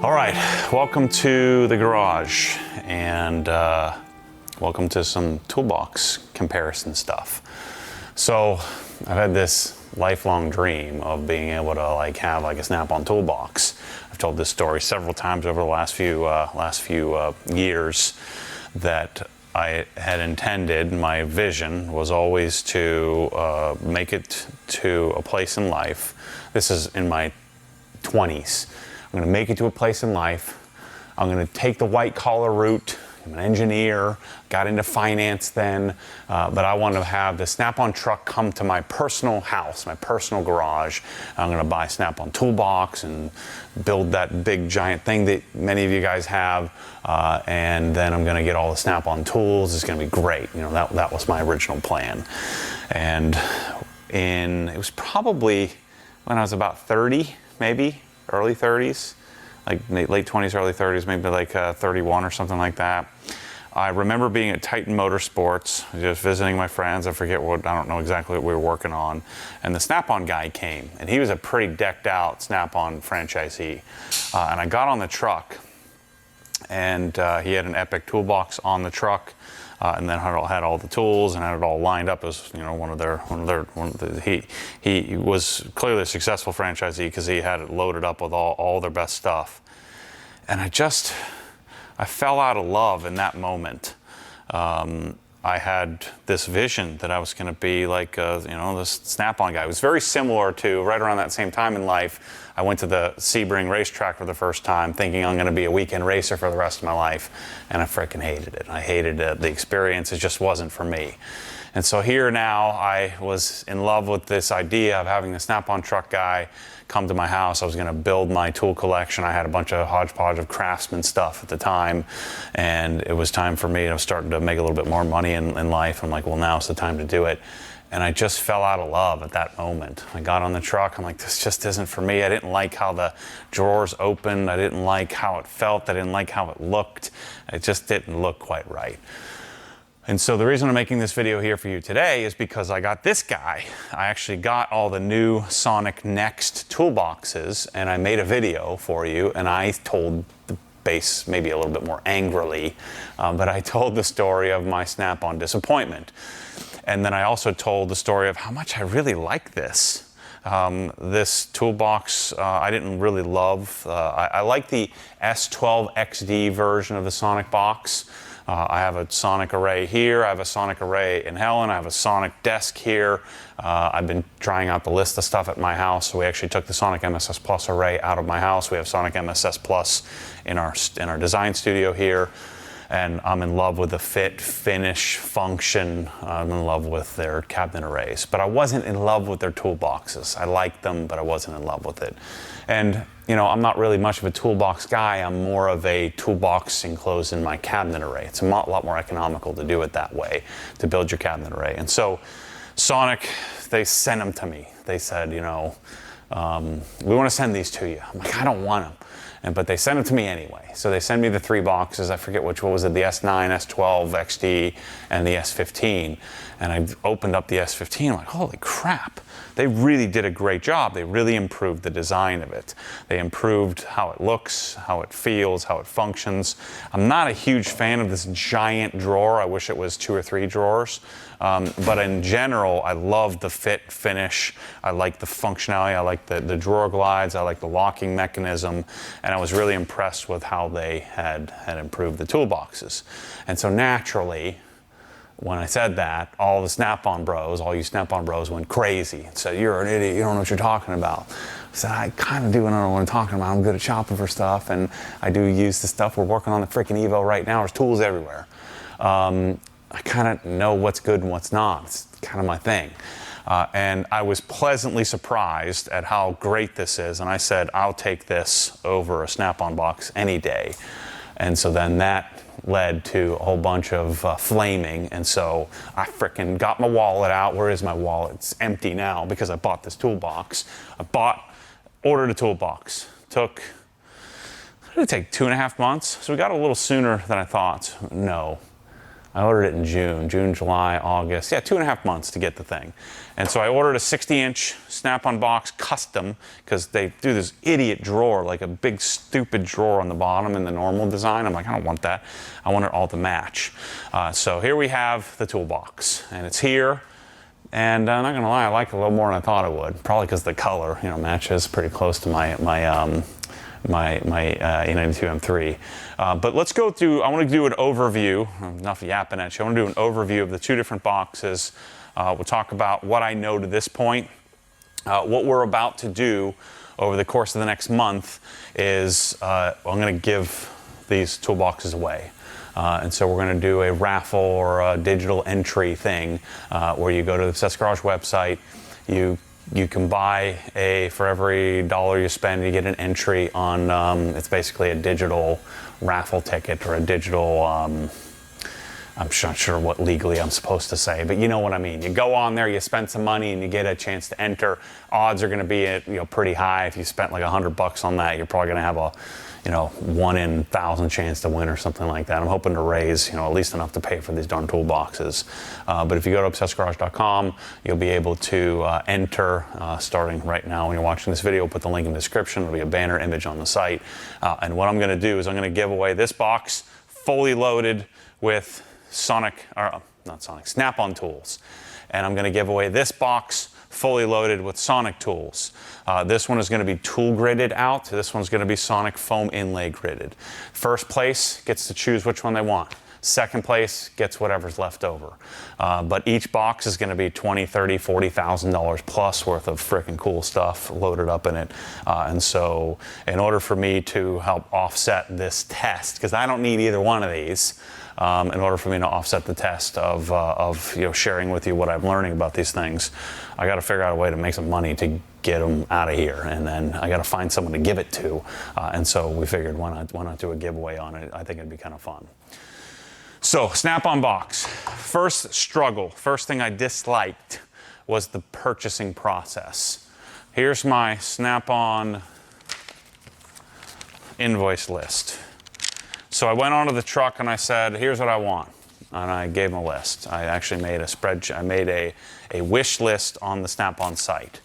All right, welcome to the garage, and welcome to some toolbox comparison stuff. So I've had this lifelong dream of being able to have a snap-on toolbox. I've told this story several times over the last few years that I had intended. My vision was always to make it to a place in life. This is in my 20s. I'm going to make it to a place in life. I'm going to take the white collar route. I'm an engineer, got into finance then, but I want to have the Snap-on truck come to my personal house, my personal garage. I'm going to buy Snap-on Toolbox and build that big giant thing that many of you guys have, and then I'm going to get all the Snap-on tools. It's going to be great. You know, that was my original plan. And it was probably when I was about 30, maybe. Early 30s, like late 20s, early 30s, maybe 31 or something like that. I remember being at Titan Motorsports, just visiting my friends. I don't know exactly what we were working on. And the Snap-on guy came, and he was a pretty decked out Snap-on franchisee. And I got on the truck, and he had an EPIQ toolbox on the truck. And then had all the tools and had it all lined up as he was clearly a successful franchisee because he had it loaded up with all their best stuff. And I fell out of love in that moment. I had this vision that I was going to be like this Snap-on guy. It was very similar to right around that same time in life. I went to the Sebring racetrack for the first time thinking I'm going to be a weekend racer for the rest of my life, and I freaking hated it. I hated the experience. It just wasn't for me. And so here now I was in love with this idea of having the Snap-on truck guy come to my house. I was going to build my tool collection. I had a bunch of hodgepodge of Craftsman stuff at the time, and it was time for me. I was starting to make a little bit more money in life. I'm like, well, now's the time to do it. And I just fell out of love at that moment. I got on the truck. I'm like, this just isn't for me. I didn't like how the drawers opened. I didn't like how it felt. I didn't like how it looked. It just didn't look quite right. And so the reason I'm making this video here for you today is because I got this guy. I actually got all the new Sonic Next toolboxes, and I made a video for you, and I told the base maybe a little bit more angrily, but I told the story of my Snap-on disappointment. And then I also told the story of how much I really like this. This toolbox I didn't really love. I like the S12 XD version of the Sonic box. I have a Sonic array here. I have a Sonic array in Helen. I have a Sonic desk here. I've been trying out the list of stuff at my house. So we actually took the Sonic MSS Plus array out of my house. We have Sonic MSS Plus in our design studio here. And I'm in love with the fit, finish, function. I'm in love with their cabinet arrays. But I wasn't in love with their toolboxes. I liked them, but I wasn't in love with it. And I'm not really much of a toolbox guy. I'm more of a toolbox enclosed in my cabinet array. It's a lot more economical to do it that way, to build your cabinet array. And so Sonic, they sent them to me. They said, we want to send these to you. I'm like, I don't want them. But they sent them to me anyway. So they sent me the 3 boxes. I forget what was it, the S9, S12, XD, and the S15. And I opened up the S15. I'm like, holy crap. They really did a great job. They really improved the design of it. They improved how it looks, how it feels, how it functions. I'm not a huge fan of this giant drawer. I wish it was 2 or 3 drawers. But in general, I love the fit, finish. I like the functionality. I like the drawer glides. I like the locking mechanism. And I was really impressed with how they had improved the toolboxes. And so naturally, when I said that, all you Snap-on bros went crazy and said, you're an idiot, you don't know what you're talking about. I said, I kind of do know what I'm talking about. I'm good at shopping for stuff, and I do use the stuff. We're working on the freaking Evo right now. There's tools everywhere. I kind of know what's good and what's not. It's kind of my thing. And I was pleasantly surprised at how great this is. And I said, I'll take this over a Snap-on box any day. And so then that led to a whole bunch of flaming. And so I frickin' got my wallet out. Where is my wallet? It's empty now because I bought this toolbox. Ordered a toolbox. Did it take 2.5 months? So we got a little sooner than I thought. No. I ordered it in June, July, August. Yeah, 2.5 months to get the thing. And so I ordered a 60-inch Snap-on box custom because they do this idiot drawer, like a big stupid drawer on the bottom in the normal design. I'm like, I don't want that. I want it all to match. So here we have the toolbox, and it's here. And I'm not gonna lie, I like it a little more than I thought it would. Probably because the color, matches pretty close to my E92 M3. But let's go through, I want to do an overview, enough yapping at you, I want to do an overview of the two different boxes. We'll talk about what I know to this point. What we're about to do over the course of the next month is I'm going to give these toolboxes away. And so we're going to do a raffle or a digital entry thing where you go to the Obsessed Garage website, you can buy for every $1 you spend, you get an entry on, it's basically a digital raffle ticket or a digital, I'm not sure what legally I'm supposed to say, but you know what I mean. You go on there, you spend some money, and you get a chance to enter. Odds are going to be pretty high. If you spent like $100 on that, you're probably going to have a 1 in 1,000 chance to win or something like that. I'm hoping to raise, at least enough to pay for these darn toolboxes. But if you go to obsessedgarage.com, you'll be able to enter starting right now. When you're watching this video, we'll put the link in the description. There'll be a banner image on the site. And what I'm going to do is I'm going to give away this box fully loaded with Snap-on tools. And I'm going to give away this box fully loaded with Sonic tools. This one is going to be tool gridded out. This one's going to be Sonic foam inlay gridded. First place gets to choose which one they want. Second place gets whatever's left over. But each box is going to be $20,000, $30,000, $40,000 plus worth of freaking cool stuff loaded up in it. And so in order for me to help offset this test, because I don't need either one of these, in order for me to offset the test of sharing with you what I'm learning about these things, I got to figure out a way to make some money to get them out of here, and then I got to find someone to give it to. And so we figured, why not do a giveaway on it? I think it'd be kind of fun. So Snap-on box. First struggle, first thing I disliked was the purchasing process. Here's my Snap-on invoice list. So I went onto the truck and I said, here's what I want. And I gave them a list. I actually made a spreadsheet. I made a wish list on the Snap-on site.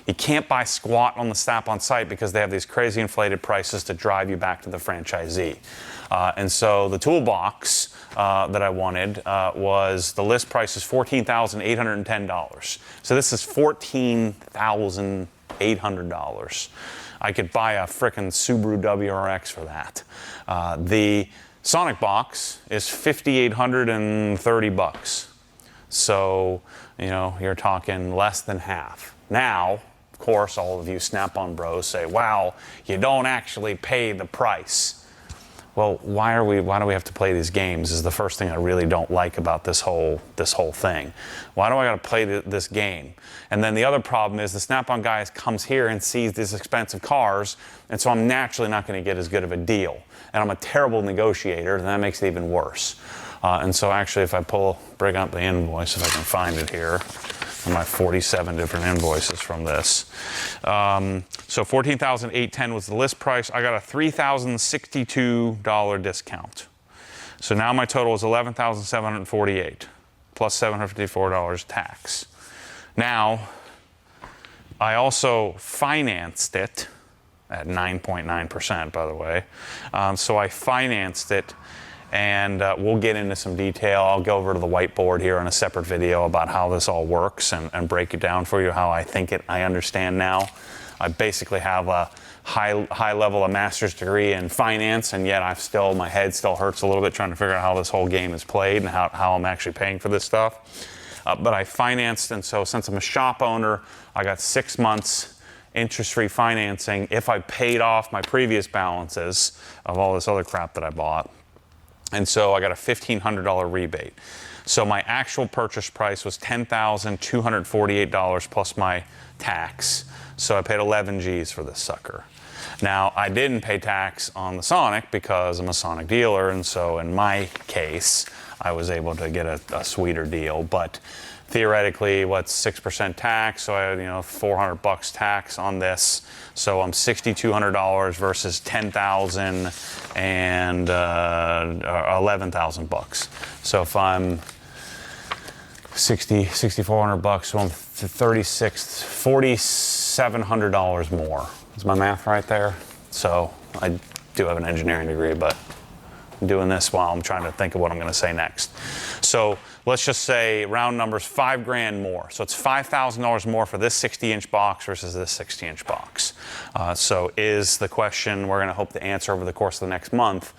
You can't buy squat on the Snap-on site because they have these crazy inflated prices to drive you back to the franchisee. And so the toolbox that I wanted was, the list price is $14,810. So this is $14,800. I could buy a frickin' Subaru WRX for that. The Sonic box is $5,830. So, you're talking less than half. Now, of course, all of you Snap-on bros say, wow, you don't actually pay the price. Well, why do we have to play these games is the first thing I really don't like about this whole thing. Why do I got to play this game? And then the other problem is the Snap-on guy comes here and sees these expensive cars, and so I'm naturally not going to get as good of a deal. And I'm a terrible negotiator, and that makes it even worse. And so actually, if I bring up the invoice, if I can find it here, my 47 different invoices from this. So $14,810 was the list price. I got a $3,062 discount. So now my total is $11,748 plus $754 tax. Now, I also financed it at 9.9%, by the way. So I financed it, and we'll get into some detail. I'll go over to the whiteboard here in a separate video about how this all works and break it down for you, how I understand now. I basically have a high level of master's degree in finance, and yet my head still hurts a little bit trying to figure out how this whole game is played and how I'm actually paying for this stuff. But I financed, and so since I'm a shop owner, I got 6 months interest-free financing if I paid off my previous balances of all this other crap that I bought. And so I got a $1,500 rebate. So my actual purchase price was $10,248 plus my tax. So I paid 11 G's for this sucker. Now, I didn't pay tax on the Sonic because I'm a Sonic dealer, and so in my case, I was able to get a sweeter deal. But theoretically, what's 6% tax? So I had, $400 tax on this. So I'm $6,200 versus $10,000 and $11,000. So if I'm $6,400, so I'm $4,700 more. Is my math right there? So I do have an engineering degree, but I'm doing this while I'm trying to think of what I'm going to say next. So let's just say round numbers, $5,000 more. So it's $5,000 more for this 60-inch box versus this 60-inch box. So is the question we're going to hope to answer over the course of the next month,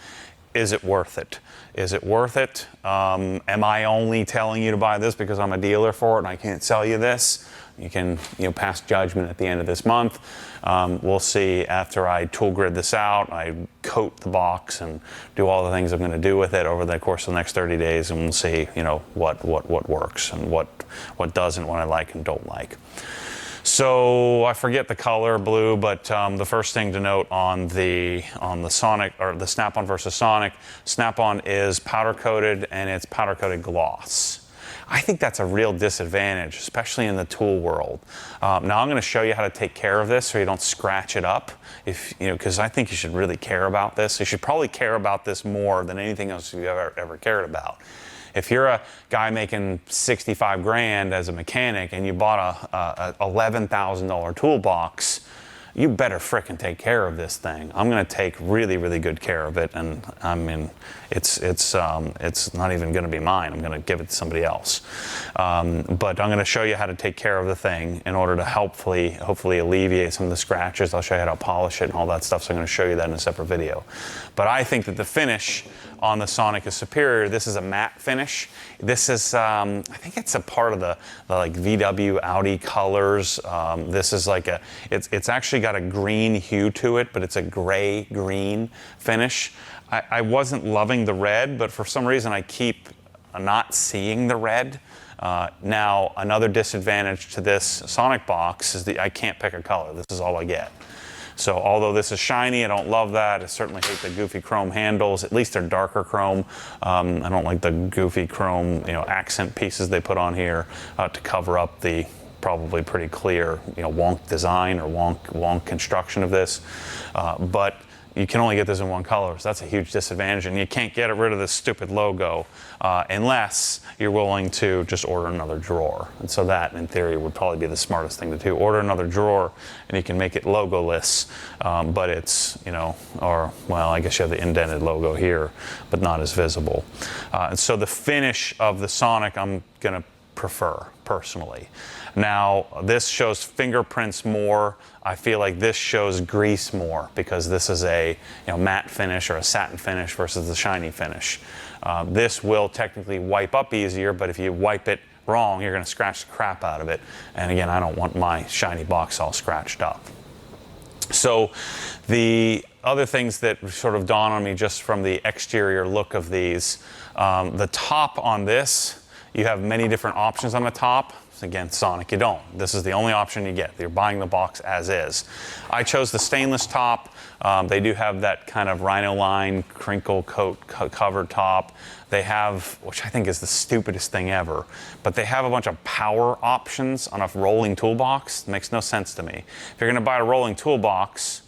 is it worth it? Is it worth it? Am I only telling you to buy this because I'm a dealer for it and I can't sell you this? You can pass judgment at the end of this month. We'll see after I tool grid this out, I coat the box and do all the things I'm going to do with it over the course of the next 30 days, and we'll see what works and what doesn't, what I like and don't like. So I forget the color blue, but the first thing to note on the Sonic, or the Snap-on versus Sonic, Snap-on is powder coated and it's powder coated gloss. I think that's a real disadvantage, especially in the tool world. Now I'm going to show you how to take care of this so you don't scratch it up, because I think you should really care about this. You should probably care about this more than anything else you've ever cared about. If you're a guy making $65,000 as a mechanic and you bought a $11,000 toolbox, you better frickin' take care of this thing. I'm going to take really, really good care of it, and I mean, it's not even going to be mine. I'm going to give it to somebody else. But I'm going to show you how to take care of the thing in order to hopefully alleviate some of the scratches. I'll show you how to polish it and all that stuff. So I'm going to show you that in a separate video. But I think that the finish on the Sonic is superior. This is a matte finish. This is, I think it's a part of the like VW Audi colors. This is like it's actually got a green hue to it, but it's a gray-green finish. I wasn't loving the red, but for some reason I keep not seeing the red. Now, another disadvantage to this Sonic box is that I can't pick a color. This is all I get. So although this is shiny, I don't love that. I certainly hate the goofy chrome handles. At least they're darker chrome. I don't like the goofy chrome, accent pieces they put on here to cover up the probably pretty clear, wonk design or wonk construction of this. But you can only get this in one color, so that's a huge disadvantage, and you can't get rid of this stupid logo unless you're willing to just order another drawer. And so that, in theory, would probably be the smartest thing to do. Order another drawer, and you can make it logoless, but it's, or, well, I guess you have the indented logo here, but not as visible. And so the finish of the Sonic, I'm going to prefer, personally. Now, this shows fingerprints more. I feel like this shows grease more because this is a matte finish or a satin finish versus the shiny finish. This will technically wipe up easier, but if you wipe it wrong, you're going to scratch the crap out of it. And again, I don't want my shiny box all scratched up. So the other things that sort of dawn on me just from the exterior look of these, the top on this, you have many different options on the top. Again, Sonic, you don't. This is the only option you get. You're buying the box as is. I chose the stainless top. They do have that kind of rhino line crinkle coat covered top. They have, which I think is the stupidest thing ever, but they have a bunch of power options on a rolling toolbox. It makes no sense to me. If you're going to buy a rolling toolbox,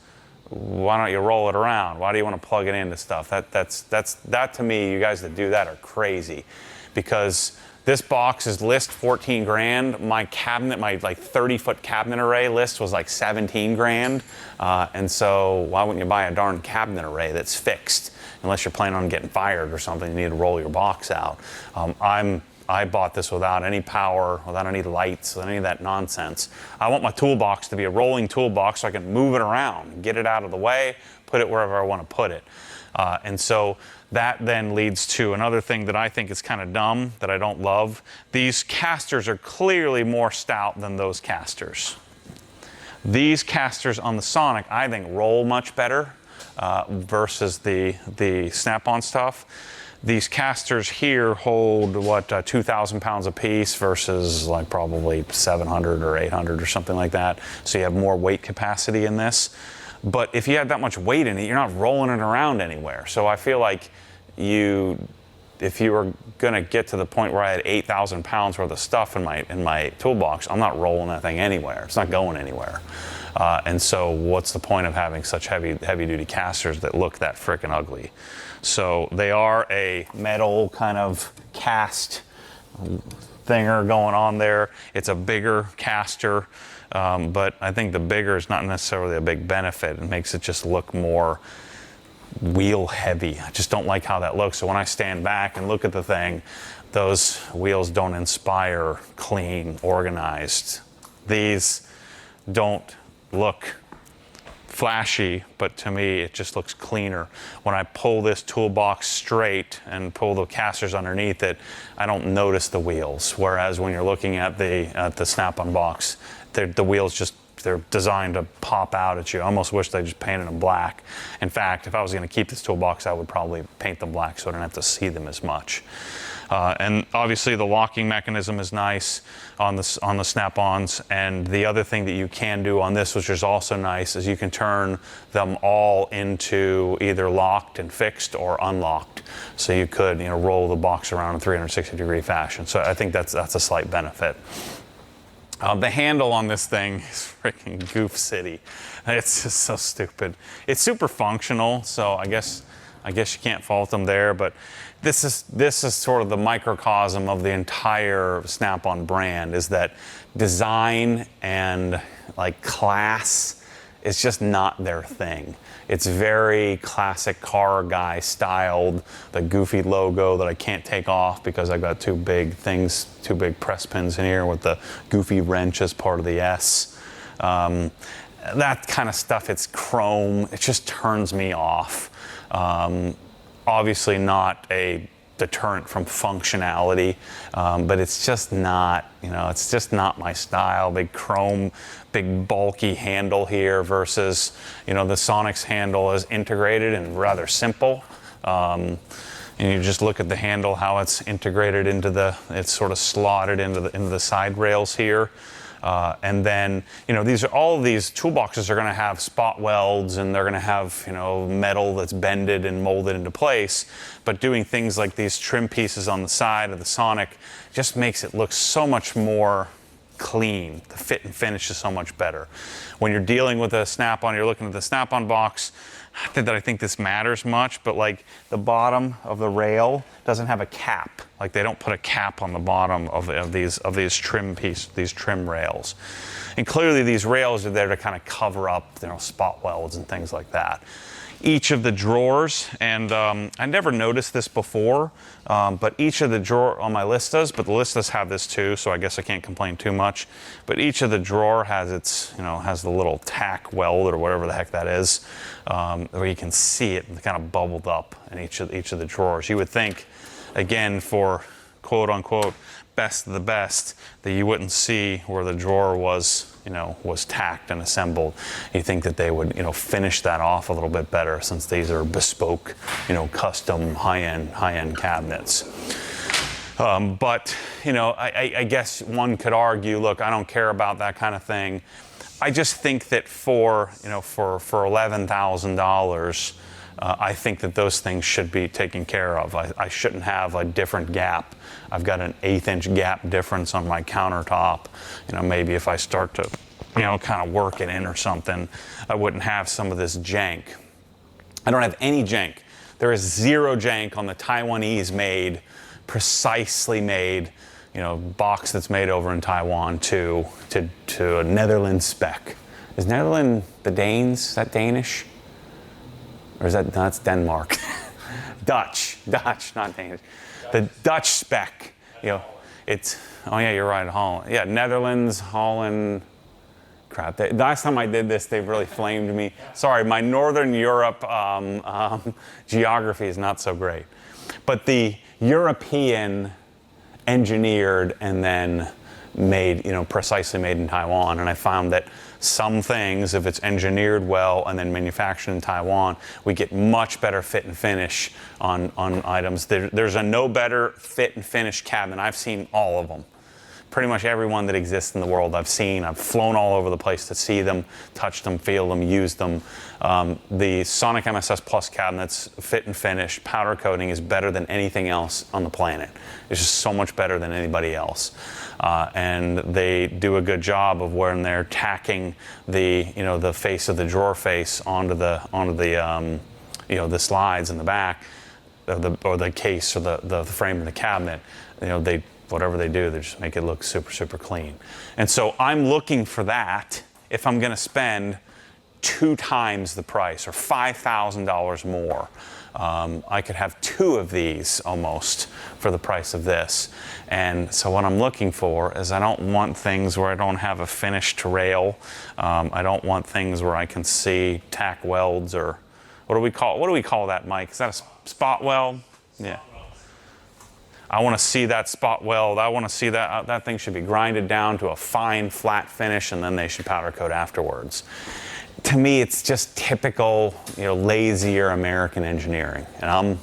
why don't you roll it around? Why do you want to plug it into stuff? That to me, you guys that do that are crazy, because this box is list 14 grand. My cabinet, my like 30-foot cabinet array list was like 17 grand. And so why wouldn't you buy a darn cabinet array that's fixed? Unless you're planning on getting fired or something, you need to roll your box out. I bought this without any power, without any lights, without any of that nonsense. I want my toolbox to be a rolling toolbox so I can move it around, get it out of the way, put it wherever I want to put it. And so that then leads to another thing that I think is kind of dumb, that I don't love. These casters are clearly more stout than those casters. These casters on the Sonic, I think, roll much better versus the Snap-on stuff. These casters here hold, 2,000 pounds a piece versus like probably 700 or 800 or something like that. So you have more weight capacity in this. But if you have that much weight in it, you're not rolling it around anywhere. So I feel like you if you were gonna get to the point where I had 8,000 pounds worth of stuff in my toolbox, I'm not rolling that thing anywhere. It's not going anywhere. And so what's the point of having such heavy duty casters that look that frickin' ugly? So they are a metal kind of cast thinger going on there. It's a bigger caster, but I think the bigger is not necessarily a big benefit. It makes it just look more wheel heavy. I just don't like how that looks. So when I stand back and look at the thing, those wheels don't inspire clean, organized. These don't look flashy, but to me it just looks cleaner. When I pull this toolbox straight and pull the casters underneath it, I don't notice the wheels. Whereas when you're looking at the Snap-on box, the wheels just, they're designed to pop out at you. I almost wish they just painted them black. In fact, if I was going to keep this toolbox, I would probably paint them black so I don't have to see them as much. And obviously the locking mechanism is nice on the Snap-ons. And the other thing that you can do on this, which is also nice, is you can turn them all into either locked and fixed or unlocked. So you could, roll the box around in 360-degree fashion. So I think that's a slight benefit. The handle on this thing is freaking goof city. It's just so stupid. It's super functional, so I guess you can't fault them there, but this is sort of the microcosm of the entire Snap-on brand, is that design and like class is just not their thing. It's very classic car guy styled, the goofy logo that I can't take off because I've got two big press pins in here with the goofy wrench as part of the S. That kind of stuff, it's chrome, it just turns me off. Obviously not a deterrent from functionality, but it's just not, it's just not my style. Big chrome, big bulky handle here versus, the Sonic's handle is integrated and rather simple. And you just look at the handle, how it's integrated it's sort of slotted into the side rails here. And then, all of these toolboxes are going to have spot welds, and they're going to have, metal that's bended and molded into place. But doing things like these trim pieces on the side of the Sonic just makes it look so much more clean. The fit and finish is so much better. When you're dealing with a Snap-on, you're looking at the Snap-on box. Not that I think this matters much, but like the bottom of the rail doesn't have a cap. Like they don't put a cap on the bottom of these trim rails. And clearly these rails are there to kind of cover up, spot welds and things like that. Each of the drawers, and I never noticed this before, but each of the drawer on my Listas, but the Listas have this too, so I guess I can't complain too much. But each of the drawer has its, has the little tack weld or whatever the heck that is, where you can see it kind of bubbled up in each of the drawers. You would think, again, for quote unquote best of the best, that you wouldn't see where the drawer was tacked and assembled. You think that they would, finish that off a little bit better, since these are bespoke, custom high-end cabinets. But I guess one could argue, look, I don't care about that kind of thing. I just think that for $11,000, I think that those things should be taken care of. I shouldn't have a different gap. I've got an 1/8 inch gap difference on my countertop. Maybe if I start to, kind of work it in or something, I wouldn't have some of this jank. I don't have any jank. There is zero jank on the Taiwanese precisely made, box that's made over in Taiwan to a Netherlands spec. Is Netherlands the Danes? Is that Danish? Or is that, no, that's Denmark. Dutch, not Danish. The Dutch spec, it's, oh yeah, you're right, Holland. Yeah, Netherlands, Holland, crap. Last time I did this, they really flamed me. Sorry, my Northern Europe geography is not so great. But the European engineered and then made, precisely made in Taiwan. And I found that some things, if it's engineered well and then manufactured in Taiwan, we get much better fit and finish on items. There's a no better fit and finish cabinet. I've seen all of them. pretty much everyone that exists in the world I've seen. I've flown all over the place to see them, touch them, feel them, use them. The Sonic MSS Plus cabinets, fit and finish, powder coating is better than anything else on the planet. It's just so much better than anybody else. And they do a good job of when they're tacking the, the face of the drawer face onto the the slides in the back, or the case, or the frame of the cabinet. Whatever they do, they just make it look super, super clean. And so I'm looking for that if I'm going to spend 2 times the price, or $5,000 more. I could have 2 of these almost for the price of this. And so what I'm looking for is, I don't want things where I don't have a finished rail. I don't want things where I can see tack welds, or what do we call that, Mike? Is that a spot weld? Yeah. I want to see that spot weld. I want to see that thing should be grinded down to a fine, flat finish, and then they should powder coat afterwards. To me, it's just typical, lazier American engineering. And I'm,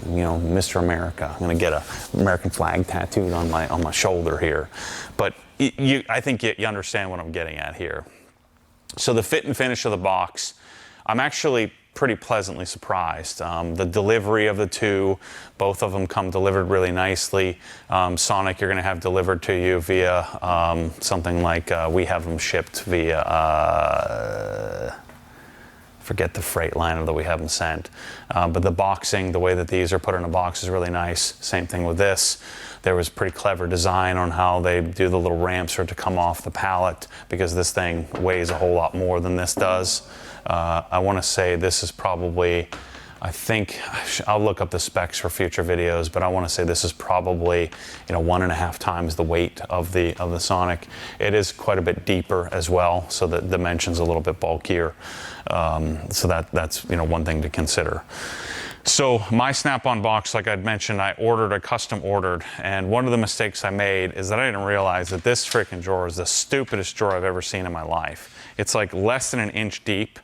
Mr. America. I'm going to get a American flag tattooed on my shoulder here. But I think you understand what I'm getting at here. So the fit and finish of the box, I'm actually pretty pleasantly surprised. The delivery of the 2, both of them come delivered really nicely. Sonic, you're going to have delivered to you via something like, we have them shipped via, forget the freight liner that we have them sent. But the boxing, the way that these are put in a box is really nice. Same thing with this. There was pretty clever design on how they do the little ramps for it to come off the pallet, because this thing weighs a whole lot more than this does. I want to say this is probably, I think, I'll look up the specs for future videos, but I want to say this is probably 1.5 times the weight of the Sonic. It is quite a bit deeper as well, so the dimension's a little bit bulkier. So that's one thing to consider. So my Snap-on box, like I'd mentioned, I custom ordered, and one of the mistakes I made is that I didn't realize that this freaking drawer is the stupidest drawer I've ever seen in my life. It's like less than 1 inch deep.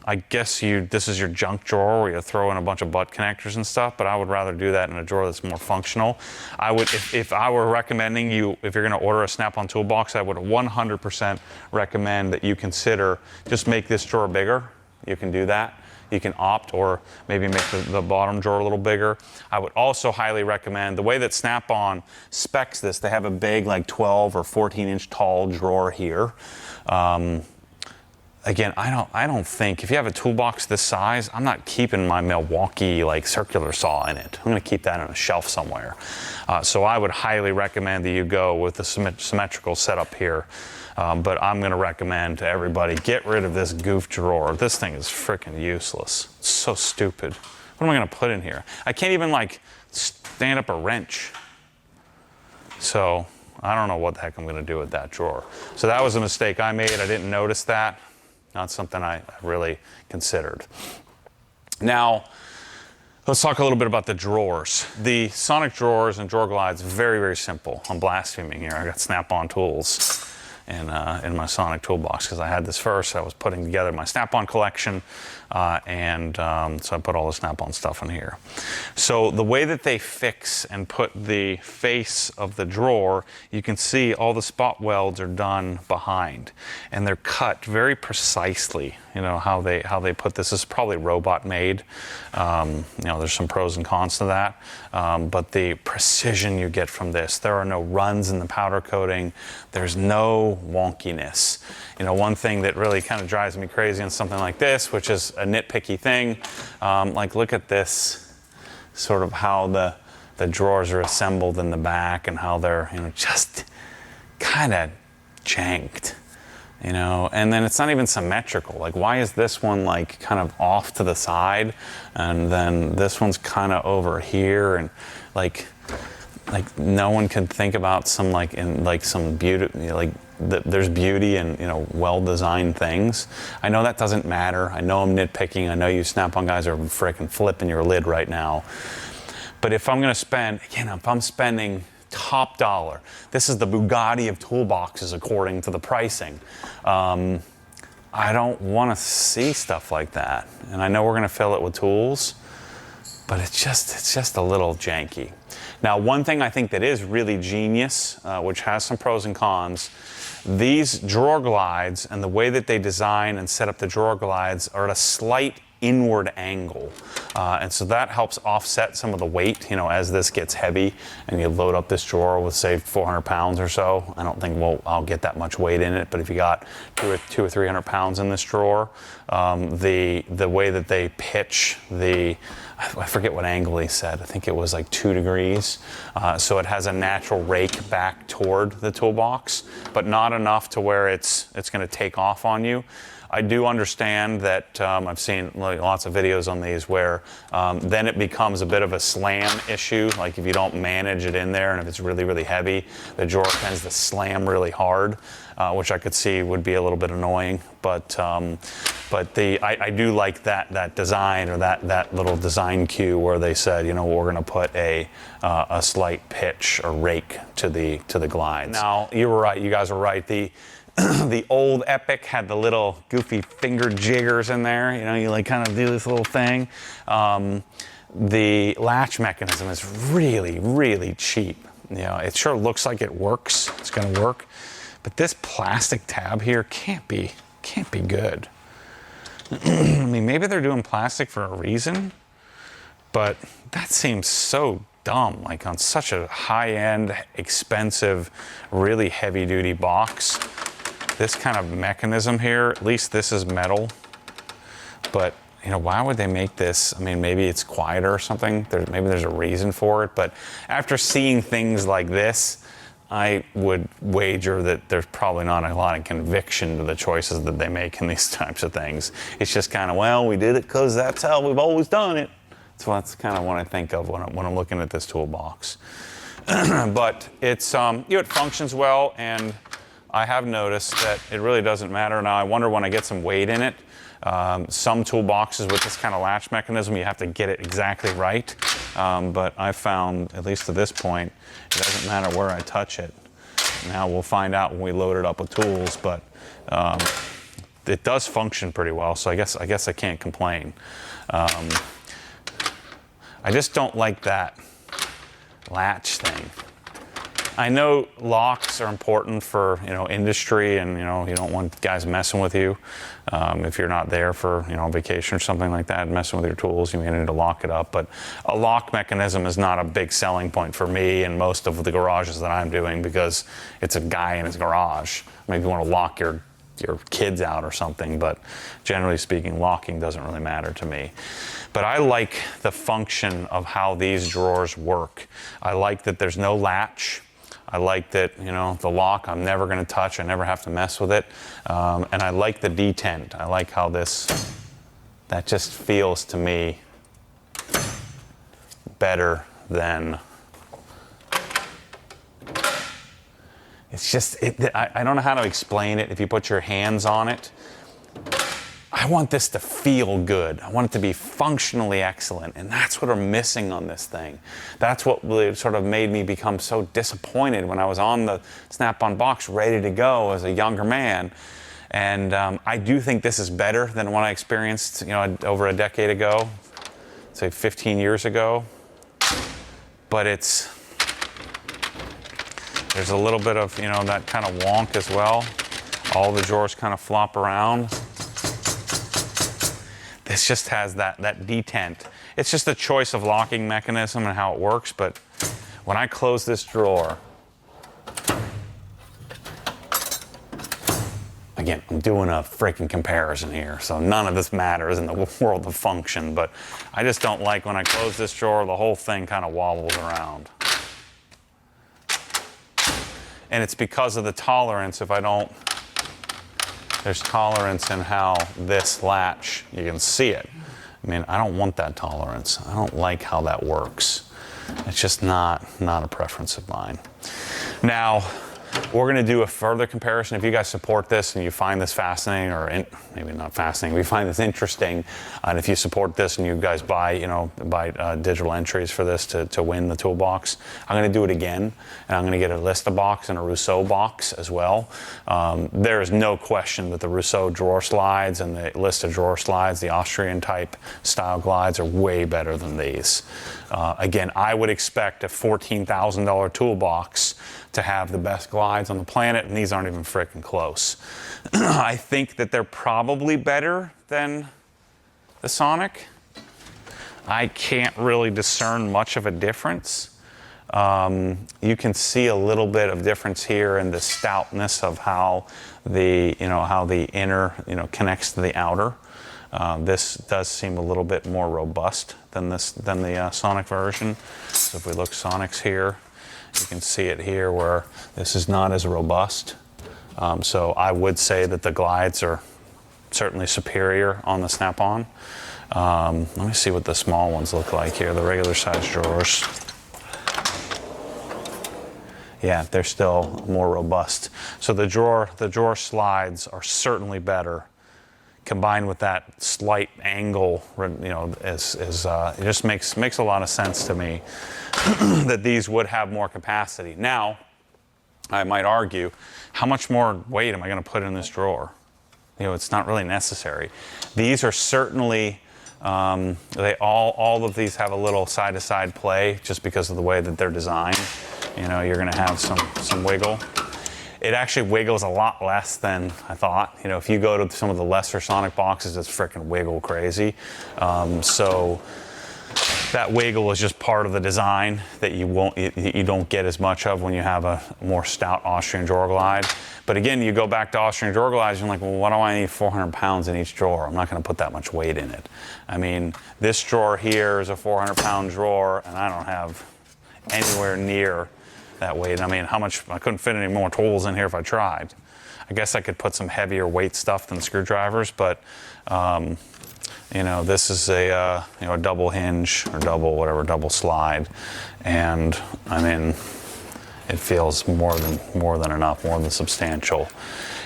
I guess this is your junk drawer where you throw in a bunch of butt connectors and stuff, but I would rather do that in a drawer that's more functional. I would, if I were recommending you, if you're going to order a Snap-on toolbox, I would 100% recommend that you consider just make this drawer bigger. You can do that. You can opt, or maybe make the bottom drawer a little bigger. I would also highly recommend the way that Snap-on specs this. They have a big, like 12 or 14 inch tall drawer here. Again, I don't think, if you have a toolbox this size, I'm not keeping my Milwaukee circular saw in it. I'm going to keep that on a shelf somewhere. So I would highly recommend that you go with the symmetrical setup here. But I'm going to recommend to everybody, get rid of this goof drawer. This thing is freaking useless. It's so stupid. What am I going to put in here? I can't even stand up a wrench. So I don't know what the heck I'm going to do with that drawer. So that was a mistake I made. I didn't notice that. Not something I really considered. Now, let's talk a little bit about the drawers. The Sonic drawers and drawer glides, very, very simple. I'm blaspheming here. I got Snap-on tools in my Sonic toolbox because I had this first. I was putting together my Snap-on collection, so I put all the Snap-on stuff in here. So the way that they fix and put the face of the drawer, you can see all the spot welds are done behind, and they're cut very precisely. How they put this is probably robot made. There's some pros and cons to that, but the precision you get from this, there are no runs in the powder coating. There's no wonkiness. One thing that really kind of drives me crazy on something like this, which is a nitpicky thing, look at this, sort of how the drawers are assembled in the back, and how they're just kind of janked. And then it's not even symmetrical. Why is this one kind of off to the side, and then this one's kind of over here, and no one can think about some some beauty, there's beauty in well-designed things. I know that doesn't matter. I know I'm nitpicking. I know you Snap-on guys are freaking flipping your lid right now. But if I'm going to spend, again, if I'm spending top dollar, this is the Bugatti of toolboxes according to the pricing. I don't want to see stuff like that. And I know we're going to fill it with tools, but it's just a little janky. Now, one thing I think that is really genius, which has some pros and cons, these drawer glides and the way that they design and set up the drawer glides are at a slight inward angle. And so that helps offset some of the weight, you know, as this gets heavy and you load up this drawer with, say, 400 pounds or so. I don't think I'll get that much weight in it, but if you got two or 300 pounds in this drawer, the way that they pitch I forget what angle he said. I think it was like 2 degrees. So it has a natural rake back toward the toolbox, but not enough to where it's going to take off on you. I do understand that I've seen lots of videos on these where then it becomes a bit of a slam issue. Like if you don't manage it in there and if it's really, really heavy, the drawer tends to slam really hard, which I could see would be a little bit annoying. But I do like that design, or that little design cue where they said, you know, we're going to put a slight pitch or rake to the glides. Now, you were right. You guys were right. The old EPIQ had the little goofy finger jiggers in there. You know, you like kind of do this little thing. The latch mechanism is really, really cheap. You know, it sure looks like it works. It's going to work, but this plastic tab here can't be good. I mean, maybe they're doing plastic for a reason, but that seems so dumb. Like on such a high-end, expensive, really heavy-duty box. This kind of mechanism here, at least this is metal, but you know, why would they make this? I mean, maybe it's quieter or something. Maybe there's a reason for it, but after seeing things like this, I would wager that there's probably not a lot of conviction to the choices that they make in these types of things. It's just kind of, well, we did it because that's how we've always done it. So that's kind of what I think of when I'm looking at this toolbox. But it's, it functions well, and I have noticed that it really doesn't matter. Now, I wonder when I get some weight in it. Some toolboxes with this kind of latch mechanism, you have to get it exactly right. But I found, at least to this point, it doesn't matter where I touch it. Now we'll find out when we load it up with tools, but it does function pretty well, so I guess I can't complain. I just don't like that latch thing. I know locks are important for, you know, industry, and you know, you don't want guys messing with you if you're not there for, you know, vacation or something like that, messing with your tools. You may need to lock it up, but a lock mechanism is not a big selling point for me and most of the garages that I'm doing, because it's a guy in his garage. Maybe you want to lock your kids out or something, but generally speaking, locking doesn't really matter to me. But I like the function of how these drawers work. I like that there's no latch. I like that, you know, the lock I'm never going to touch. I never have to mess with it. And I like the detent. I like how that just feels to me better than, it's just, I don't know how to explain it. If you put your hands on it, I want this to feel good. I want it to be functionally excellent, and that's what I'm missing on this thing. That's what really sort of made me become so disappointed when I was on the Snap-on box ready to go as a younger man. And I do think this is better than what I experienced, you know, over a decade ago, say 15 years ago. But there's a little bit of, you know, that kind of wonk as well. All the drawers kind of flop around. This just has that detent. It's just a choice of locking mechanism and how it works, but when I close this drawer, again, I'm doing a freaking comparison here, so none of this matters in the world of function, but I just don't like when I close this drawer, the whole thing kind of wobbles around. And it's because of the tolerance. There's tolerance in how this latch, you can see it. I mean, I don't want that tolerance. I don't like how that works. It's just not a preference of mine. Now, We're going to do a further comparison. If you guys support this and you find this fascinating, or maybe not fascinating, we find this interesting, and if you support this and you guys buy digital entries for this to win the toolbox, I'm going to do it again, and I'm going to get a Lista box and a Rousseau box as well. There is no question that the Rousseau drawer slides and the Lista drawer slides, the Austrian type style glides, are way better than these. Again, I would expect a $14,000 toolbox to have the best glides on the planet, and these aren't even freaking close. I think that they're probably better than the Sonic. I can't really discern much of a difference. You can see a little bit of difference here in the stoutness of how the inner connects to the outer. This does seem a little bit more robust than the Sonic version. So if we look Sonics here, you can see it here where this is not as robust. So I would say that the glides are certainly superior on the Snap-on. Let me see what the small ones look like here, the regular size drawers. Yeah, they're still more robust. So the drawer slides are certainly better. Combined with that slight angle, it just makes a lot of sense to me that these would have more capacity. Now, I might argue, how much more weight am I going to put in this drawer? It's not really necessary. These are certainly, all of these have a little side-to-side play just because of the way that they're designed. You're going to have some wiggle. It actually wiggles a lot less than I thought. If you go to some of the lesser Sonic boxes, it's freaking wiggle crazy. So that wiggle is just part of the design that you don't get as much of when you have a more stout Austrian drawer glide. But again, you go back to Austrian drawer glides, you're like, well, why do I need 400 pounds in each drawer? I'm not going to put that much weight in it. I mean, this drawer here is a 400-pound drawer, and I don't have anywhere near that weight. I mean, I couldn't fit any more tools in here if I tried. I guess I could put some heavier weight stuff than screwdrivers, but this is a double hinge or double slide, and I mean, it feels more than enough, more than substantial.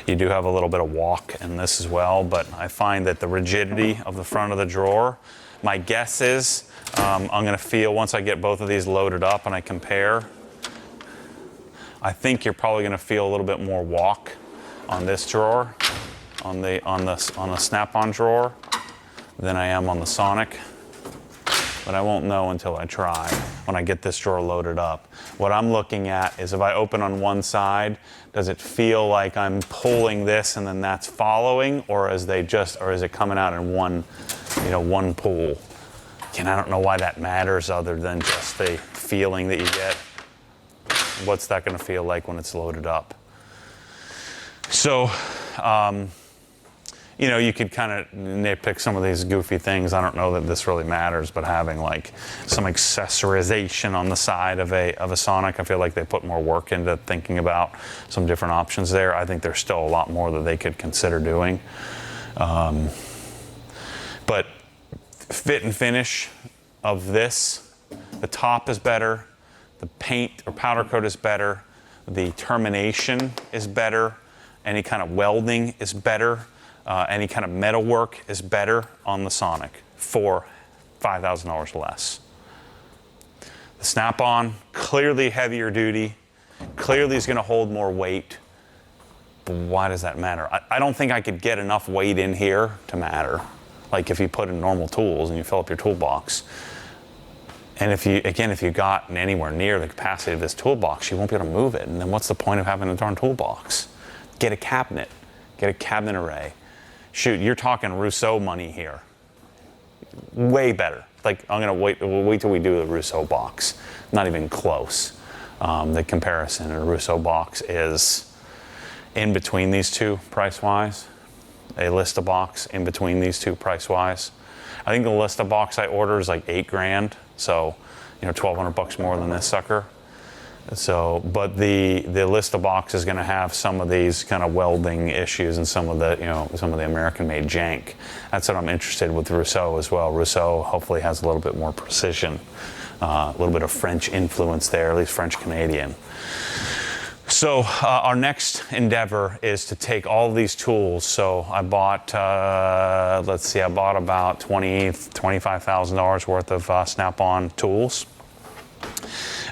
You do have a little bit of walk in this as well, but I find that the rigidity of the front of the drawer, my guess is I'm going to feel, once I get both of these loaded up and I compare, I think you're probably going to feel a little bit more walk on this drawer, on the Snap-on drawer, than I am on the Sonic. But I won't know until I try when I get this drawer loaded up. What I'm looking at is if I open on one side, does it feel like I'm pulling this and then that's following, or is it coming out in one pull? And I don't know why that matters other than just the feeling that you get. What's that going to feel like when it's loaded up? So, you could kind of nitpick some of these goofy things. I don't know that this really matters, but having like some accessorization on the side of a Sonic, I feel like they put more work into thinking about some different options there. I think there's still a lot more that they could consider doing. But fit and finish of this, the top is better. The paint or powder coat is better. The termination is better. Any kind of welding is better. Any kind of metal work is better on the Sonic for $5,000 less. The Snap-on, clearly heavier duty, clearly is going to hold more weight. But why does that matter? I don't think I could get enough weight in here to matter. Like if you put in normal tools and you fill up your toolbox. And if you got anywhere near the capacity of this toolbox, you won't be able to move it. And then what's the point of having a darn toolbox? Get a cabinet. Get a cabinet array. Shoot, you're talking Rousseau money here. Way better. Like, we'll wait till we do the Rousseau box. Not even close. The comparison in a Rousseau box is in between these two price-wise. A Lista box in between these two price-wise. I think the Lista box I ordered is like $8,000. So, $1,200 more than this sucker. So, but the Lista box is going to have some of these kind of welding issues and some of the American-made jank. That's what I'm interested with Rousseau as well. Rousseau hopefully has a little bit more precision, a little bit of French influence there, at least French-Canadian. So our next endeavor is to take all of these tools. So I bought, let's see, I bought about $25,000 worth of Snap-on tools.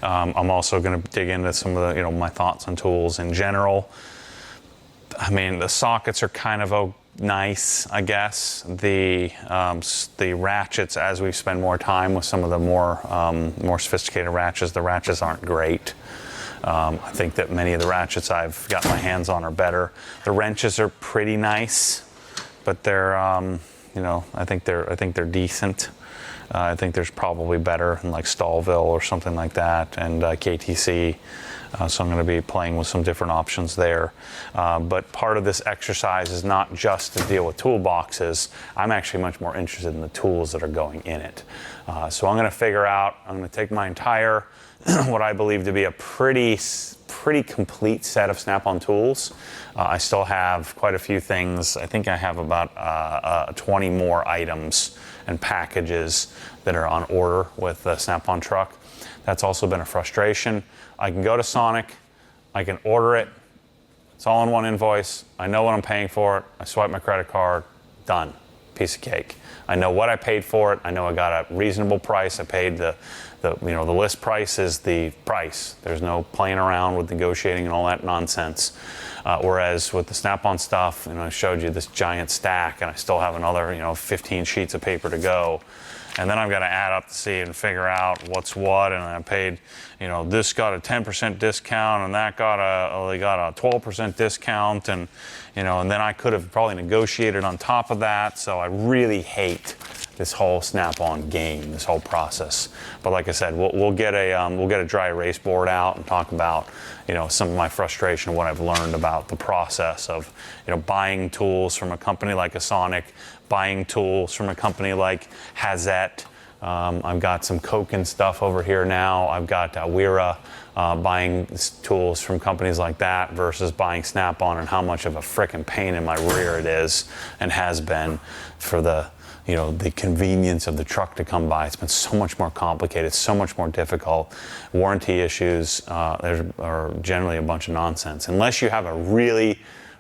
I'm also going to dig into some of the, my thoughts on tools in general. I mean, the sockets are kind of nice, I guess. The ratchets, as we spend more time with some of the more sophisticated ratchets, the ratchets aren't great. I think that many of the ratchets I've got my hands on are better. The wrenches are pretty nice, but they're, I think they're decent. I think there's probably better in like Stallville or something like that, and KTC. So I'm going to be playing with some different options there. But part of this exercise is not just to deal with toolboxes. I'm actually much more interested in the tools that are going in it. So I'm going to figure out, I'm going to take my entire, what I believe to be a pretty complete set of Snap-on tools. I still have quite a few things. I think I have about 20 more items and packages that are on order with the Snap-on truck. That's also been a frustration. I can go to Sonic, I can order it, it's all in one invoice, I know what I'm paying for it, I swipe my credit card, done, piece of cake. I know what I paid for it, I know I got a reasonable price, I paid the list price is the price. There's no playing around with negotiating and all that nonsense. Whereas with the Snap-on stuff, I showed you this giant stack and I still have another, 15 sheets of paper to go. And then I've got to add up to see and figure out what's what, and I paid, this got a 10% discount, and that got a 12% discount, and and then I could have probably negotiated on top of that. So I really hate this whole Snap-on game, this whole process. But like I said, we'll get a dry erase board out and talk about some of my frustration, what I've learned about the process of buying tools from a company like a Sonic, buying tools from a company like Hazette. I've got some Koken stuff over here now. I've got Wera, buying tools from companies like that versus buying Snap-on, and how much of a frickin' pain in my rear it is and has been for the convenience of the truck to come by. It's been so much more complicated, so much more difficult. Warranty issues are generally a bunch of nonsense. Unless you have a really,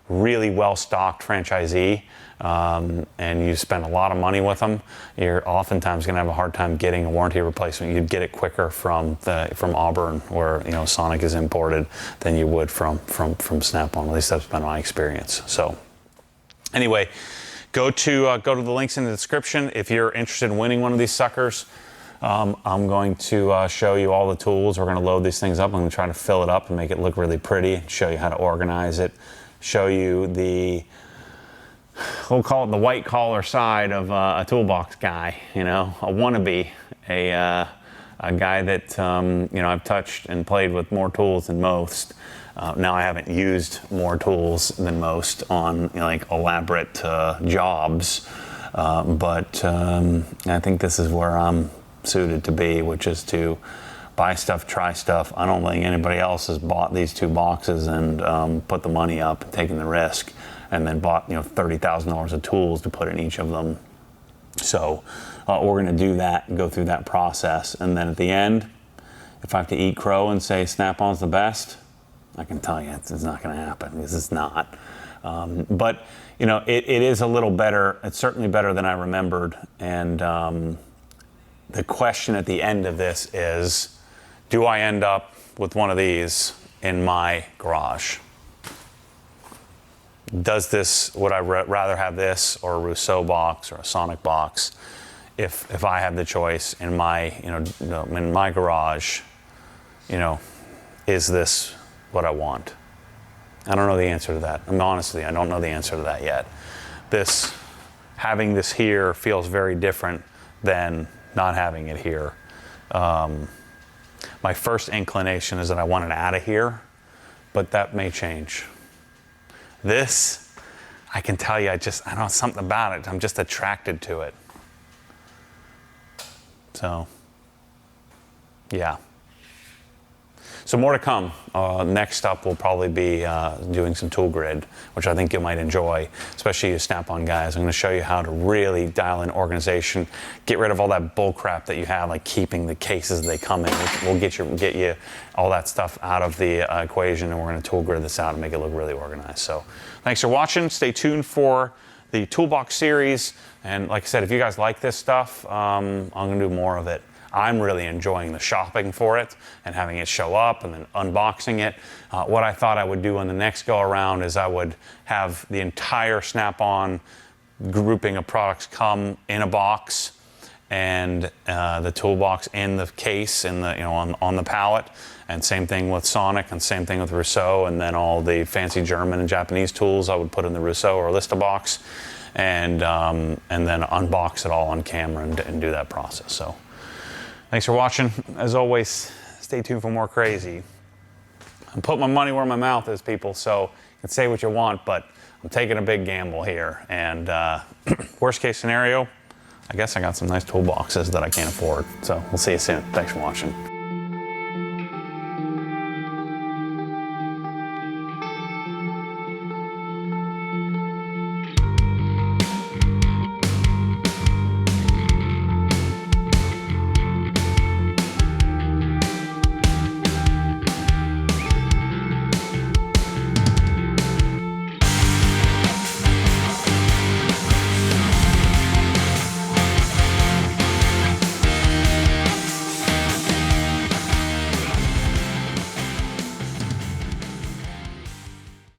really well-stocked franchisee and you spend a lot of money with them, you're oftentimes going to have a hard time getting a warranty replacement. You'd get it quicker from Auburn, where Sonic is imported, than you would from Snap-on. At least that's been my experience. So anyway, go to the links in the description if you're interested in winning one of these suckers. I'm going to show you all the tools. We're going to load these things up. I'm going to try to fill it up and make it look really pretty, show you how to organize it, show you we'll call it the white collar side of a toolbox guy, a wannabe, a guy that I've touched and played with more tools than most. Now I haven't used more tools than most on like elaborate jobs, but I think this is where I'm suited to be, which is to buy stuff, try stuff. I don't think anybody else has bought these two boxes and put the money up and taken the risk, and then bought $30,000 of tools to put in each of them. So we're going to do that and go through that process, and then at the end, if I have to eat crow and say Snap-on's the best, I can tell you it's not going to happen, because it's not. But it is a little better. It's certainly better than I remembered. And the question at the end of this is, do I end up with one of these in my garage? Would I rather have this or a Rousseau box or a Sonic box if I have the choice in my in my garage? Is this what I want? I don't know the answer to that. Honestly, I don't know the answer to that yet. Having this here feels very different than not having it here. My first inclination is that I want it out of here, but that may change. This, I can tell you, I don't know something about it. I'm just attracted to it. So, yeah. So more to come. Next up, we'll probably be doing some tool grid, which I think you might enjoy, especially you Snap-on guys. I'm going to show you how to really dial in organization, get rid of all that bull crap that you have, like keeping the cases they come in. We'll get you all that stuff out of the equation, and we're going to tool grid this out and make it look really organized. So thanks for watching. Stay tuned for the Toolbox series. And like I said, if you guys like this stuff, I'm going to do more of it. I'm really enjoying the shopping for it and having it show up and then unboxing it. What I thought I would do on the next go around is I would have the entire Snap-on grouping of products come in a box, and the toolbox in the case, in the on the pallet, and same thing with Sonic, and same thing with Rousseau, and then all the fancy German and Japanese tools I would put in the Rousseau or Lista box, and then unbox it all on camera and do that process. So thanks for watching. As always, stay tuned for more crazy. I'm putting my money where my mouth is, people, so you can say what you want, but I'm taking a big gamble here. And worst case scenario, I guess I got some nice toolboxes that I can't afford. So we'll see you soon. Thanks for watching.